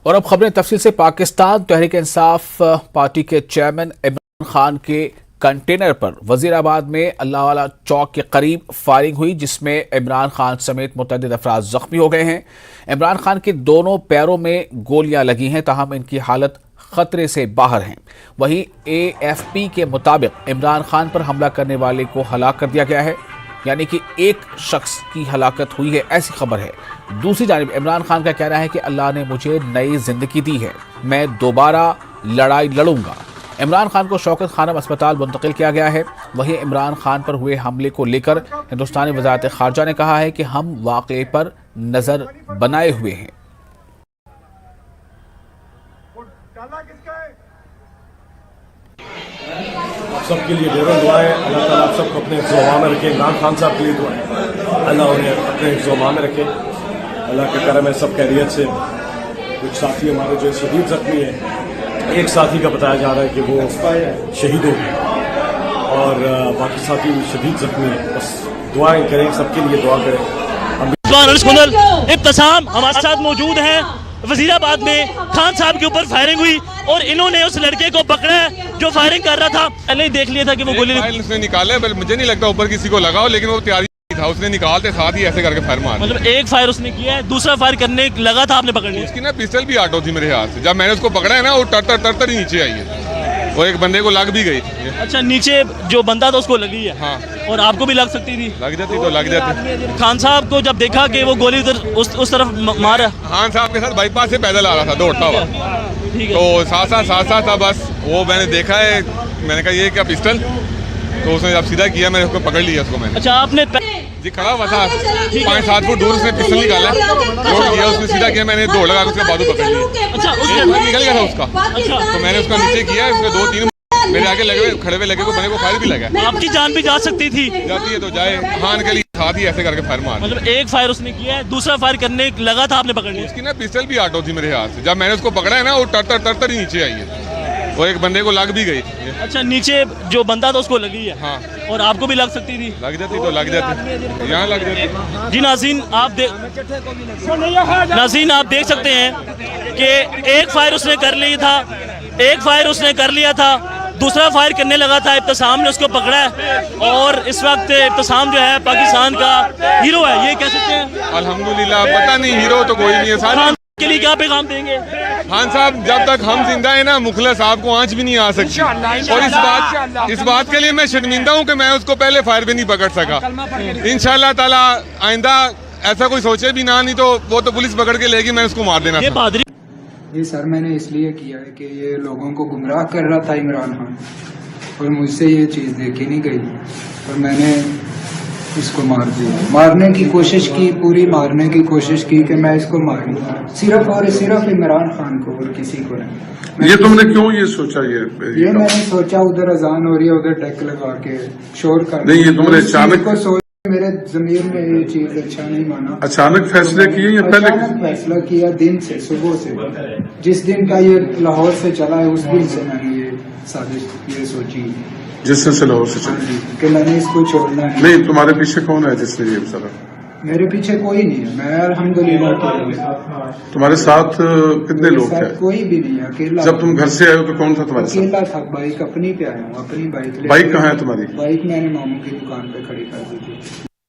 और अब खबरें तफसील से। पाकिस्तान तहरीक इंसाफ पार्टी के चेयरमैन इमरान खान के कंटेनर पर वजीराबाद में अल्लाहवाला चौक के करीब फायरिंग हुई, जिसमें इमरान खान समेत मुतअद्दिद अफराद जख्मी हो गए हैं। इमरान खान के दोनों पैरों में गोलियां लगी हैं, ताहम इनकी हालत खतरे से बाहर हैं। वहीं AFP के मुताबिक इमरान खान पर हमला करने वाले को हलाक कर दिया गया है, यानी कि एक शख्स की हलाकत हुई है, ऐसी खबर है। दूसरी जानिब इमरान खान का कहना है कि अल्लाह ने मुझे नई जिंदगी दी है, मैं दोबारा लड़ाई लड़ूंगा। इमरान खान को शौकत खानम अस्पताल मुंतकिल किया गया है। वहीं इमरान खान पर हुए हमले को लेकर हिंदुस्तानी वज़ारत ख़ारजा ने कहा है कि हम वाक़े पर नज़र बनाए हुए हैं। सबके लिए ढेरों दुआएं, अल्लाह ताला आप सबको अपने हिफ्ज़-ओ-अमान में रखे। इमरान खान साहब के लिए दुआएं, अल्लाह उन्हें अपने हिफ्ज़-ओ-अमान में रखे। अल्लाह के करम है सब खैरियत से। कुछ साथी हमारे जो शदीद जख्मी है, एक साथी का बताया जा रहा है कि वो शहीद हो गए और बाकी साथी शदीद जख्मी है। बस दुआएं करें, सबके लिए दुआ करें। इब्तिसाम हमारे साथ मौजूद हैं। वजीराबाद में खान साहब के ऊपर फायरिंग हुई और इन्होंने उस लड़के को पकड़ा है जो फायरिंग कर रहा था। पहले देख लिया था कि वो गोली उसने निकाले, मुझे नहीं लगता ऊपर किसी को लगा हो, लेकिन वो तैयारी था, उसने निकालते साथ ही ऐसे करके फायर मारा। मतलब एक फायर उसने किया है, दूसरा फायर करने लगा था, आपने पकड़ लिया। उसकी ना पिस्टल भी आटो थी मेरे हाथ से। जब मैंने उसको पकड़ा है ना, वो तर ही नीचे आई है और एक बंदे को लग भी गई। अच्छा, नीचे जो बंदा था उसको लगी है। हाँ, और आपको भी लग सकती थी। लग जाती तो लग जाती। खान साहब को जब देखा कि वो गोली उधर उस तरफ मारा, खान साहब के साथ बाईपास से पैदल आ रहा था दौड़ता हुआ, तो साथ था। बस वो मैंने देखा है, मैंने कहा ये क्या पिस्टल, तो उसने जब सीधा किया मैंने उसको पकड़ लिया उसको मैंने। अच्छा, आपने जी खड़ा हुआ था 5-7 फुट दूर, उसने पिस्टल निकाला, दौड़ लिया, उसने सीधा किया, मैंने दौड़ लगा उसके बाजू पकड़ लिया। अच्छा, निकल गया था उसका। अच्छा, तो मैंने उसका नीचे किया, उसके 2-3 मेरे आगे लगे हुए खड़े हुए लगे, को बने को फायर भी लगा। आपकी जान भी जा सकती थी। जाती है तो जाए, खान के लिए साथ ही ऐसे करके फायर मार। मतलब एक फायर उसने किया है, दूसरा फायर करने लगा था, आपने पकड़ लिया। उसकी ना पिस्टल भी आटो थी मेरे हाथ से। जब मैंने उसको पकड़ा है ना, वो तर ही नीचे आई है और एक बंदे को लग भी गई। अच्छा, नीचे जो बंदा था उसको लगी है। हाँ, और आपको भी लग सकती थी। लग जाती तो लग जाती, यहाँ लग जाती। जी नाज़रीन, आप देख सकते हैं कि एक फायर उसने कर लिया था, दूसरा फायर करने लगा था। इब्तिसाम ने उसको पकड़ा है और इस वक्त इब्तिसाम जो है पाकिस्तान का हीरो है, ये कह सकते हैं। अल्हम्दुलिल्लाह, पता नहीं हीरो तो कोई नहीं है। खान के लिए क्या पैगाम देंगे? खान साहब जब तक हम जिंदा है ना, मुखलिस साहब को आंच भी नहीं आ सकती। और इस बात के लिए मैं शर्मिंदा हूँ कि मैं उसको पहले फायर भी नहीं पकड़ सका। इंशाअल्लाह ताला आइंदा ऐसा कोई सोचे भी ना, नहीं तो वो तो पुलिस पकड़ के लेगी, मैं उसको मार देना था। ये सर मैंने इसलिए किया है कि ये लोगों को गुमराह कर रहा था इमरान खान, और मुझसे ये चीज़ देखी नहीं गई और मैंने इसको मार दिया। मारने की कोशिश की, पूरी मारने की कोशिश की कि मैं इसको मारूं, सिर्फ और सिर्फ इमरान खान को और किसी को नहीं। ये तुमने क्यों ये सोचा? ये मैंने सोचा उधर अजान हो रही है, उधर डेक लगा के शोर कर नहीं, ये तुमने अचानक को सोच, मेरे जमीर में ये चीज अच्छा नहीं माना। अचानक फैसले किए या पहले? अचानक फैसला किया, दिन से, सुबह से, जिस दिन का ये लाहौर से चला है उस दिन से मैंने ये साजिश ये सोची, जिस दिन से लाहौर से चला कि मैंने इसको छोड़ना है। नहीं, तुम्हारे पीछे कौन है जिसने ये चला? मेरे पीछे कोई नहीं है, मैं अल्हम्दुलिल्लाह। तुम्हारे साथ कितने लोग थे? कोई भी नहीं है, अकेला। जब तुम घर से आए हो तो कौन था तुम्हारे साथ? अकेला था, बाइक अपनी पे आया हूँ, अपनी बाइक। बाइक कहाँ है तुम्हारी? बाइक मैंने मामू की दुकान पे खड़ी कर दी थी।